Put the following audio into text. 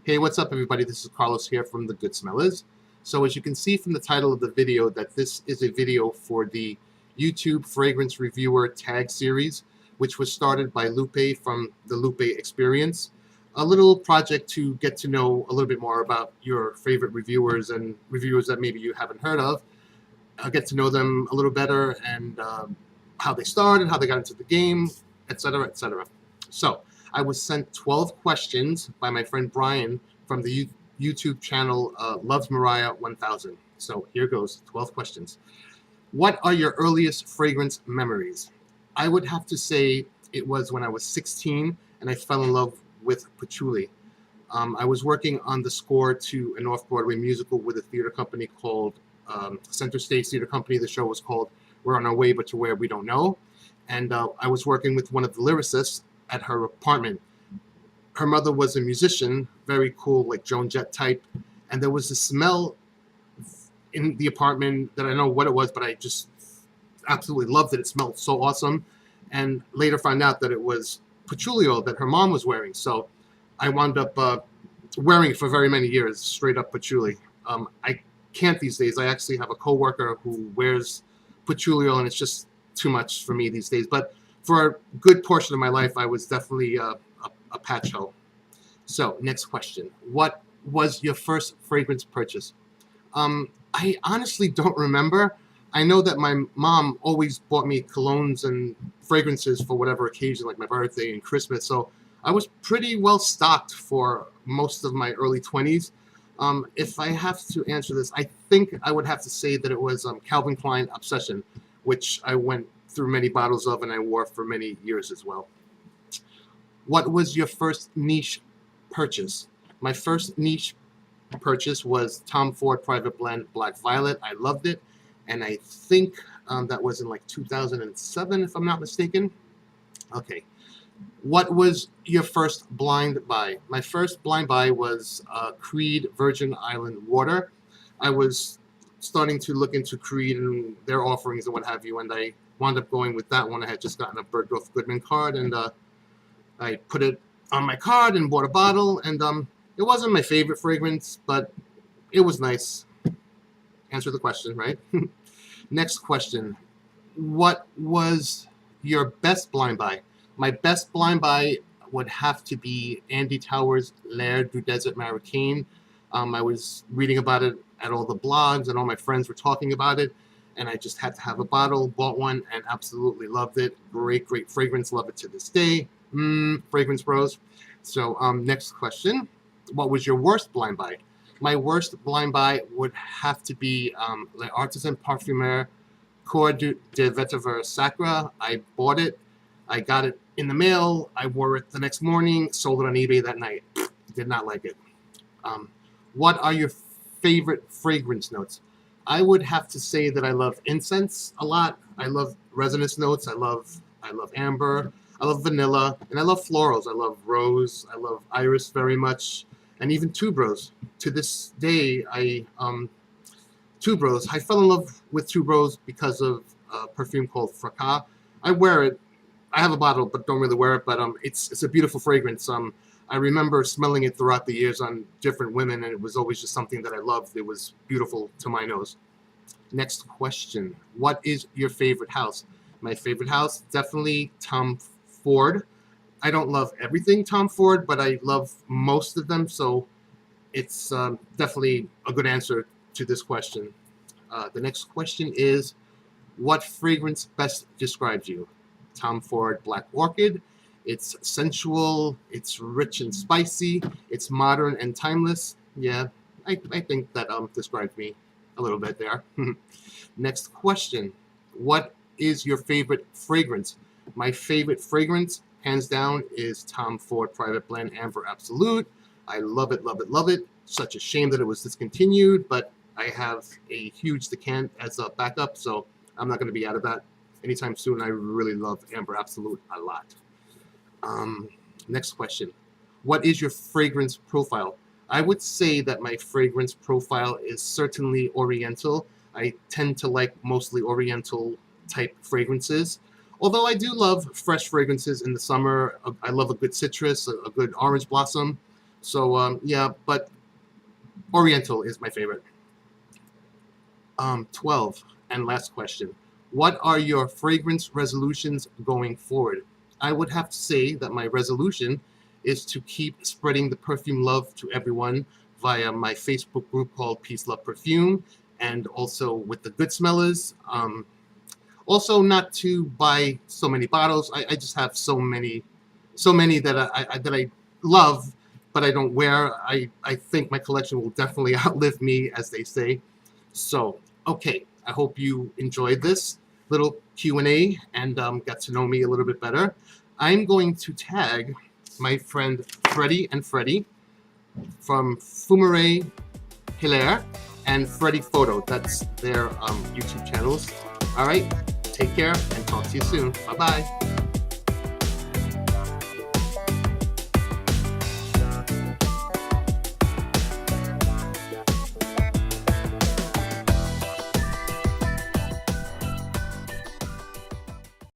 Hey, what's up everybody? This is Carlos here from the GoodSmellas. So as you can see from the title of the video that this is a video for the YouTube Fragrance Reviewer Tag Series, which was started by Lupe from the Lupe Experience. A little project to get to know a little bit more about your favorite reviewers and reviewers that maybe you haven't heard of. Get to know them a little better and how they started, how they got into the game, etc., etc. So I was sent 12 questions by my friend Brian from the YouTube channel Loves Mariah 1000. So here goes, 12 questions. What are your earliest fragrance memories? I would have to say it was when I was 16 and I fell in love with patchouli. I was working on the score to an off-Broadway musical with a theater company called Center Stage Theater Company. The show was called We're on Our Way, But to Where We Don't Know. And I was working with one of the lyricists at her apartment. Her mother was a musician, very cool, like Joan Jett type. And there was a smell in the apartment that I don't know what it was, but I just absolutely loved it. It smelled so awesome. And later found out that it was patchouli oil that her mom was wearing. So I wound up wearing it for very many years, straight up patchouli. I can't these days. I actually have a coworker who wears patchouli oil, and it's just too much for me these days. But for a good portion of my life, I was definitely a patch hoe. So next question. What was your first fragrance purchase? I honestly don't remember. I know that my mom always bought me colognes and fragrances for whatever occasion, like my birthday and Christmas. So I was pretty well stocked for most of my early 20s. If I have to answer this, I think I would have to say that it was Calvin Klein Obsession, which I went through many bottles of and I wore for many years as well. What was your first niche purchase? My first niche purchase was Tom Ford Private Blend Black Violet. I loved it, and I think that was in like 2007, if I'm not mistaken. Okay. What was your first blind buy? My first blind buy was Creed Virgin Island Water. I was starting to look into Creed and their offerings and what have you, and I wound up going with that one. I had just gotten a Bergdorf Goodman card, and I put it on my card and bought a bottle, and it wasn't my favorite fragrance, but it was nice. Answer the question, right? Next question. What was your best blind buy? My best blind buy would have to be Andy Towers' L'air du Desert Marocain. I was reading about it at all the blogs, and all my friends were talking about it, and I just had to have a bottle, bought one, and absolutely loved it. Great, great fragrance. Love it to this day. Fragrance bros. So next question. What was your worst blind buy? My worst blind buy would have to be L'Artisan Parfumeur Corps de Vetiver Sacra. I bought it. I got it in the mail. I wore it the next morning. Sold it on eBay that night. Did not like it. What are your favorite fragrance notes? I would have to say that I love incense a lot. I love resonance notes. I love amber. I love vanilla, and I love florals. I love rose. I love iris very much, and even tuberose. To this day, tuberose. I fell in love with tuberose because of a perfume called Fracas. I wear it. I have a bottle, but don't really wear it. But it's a beautiful fragrance. I remember smelling it throughout the years on different women, and it was always just something that I loved. It was beautiful to my nose. Next question. What is your favorite house? My favorite house, definitely Tom Ford. I don't love everything Tom Ford, but I love most of them, so it's definitely a good answer to this question. The next question is, what fragrance best describes you? Tom Ford Black Orchid. It's sensual, it's rich and spicy, it's modern and timeless. Yeah, I think that describes me a little bit there. Next question. What is your favorite fragrance? My favorite fragrance, hands down, is Tom Ford Private Blend Amber Absolute. I love it, love it, love it. Such a shame that it was discontinued, but I have a huge decant as a backup, so I'm not going to be out of that anytime soon. I really love Amber Absolute a lot. Next question. What is your fragrance profile? I would say that my fragrance profile is certainly Oriental. I tend to like mostly Oriental type fragrances. Although I do love fresh fragrances in the summer. I love a good citrus, a good orange blossom. So yeah, but Oriental is my favorite. 12, and last question. What are your fragrance resolutions going forward? I would have to say that my resolution is to keep spreading the perfume love to everyone via my Facebook group called Peace Love Perfume, and also with the GoodSmellas. Also, not to buy so many bottles. I just have so many that I love, but I don't wear. I think my collection will definitely outlive me, as they say. So, okay, I hope you enjoyed this little Q&A and got to know me a little bit better. I'm going to tag my friend Freddie and Freddie from Fumere Hilaire and Freddie Photo. That's their YouTube channels. All right, take care and talk to you soon. Bye-bye.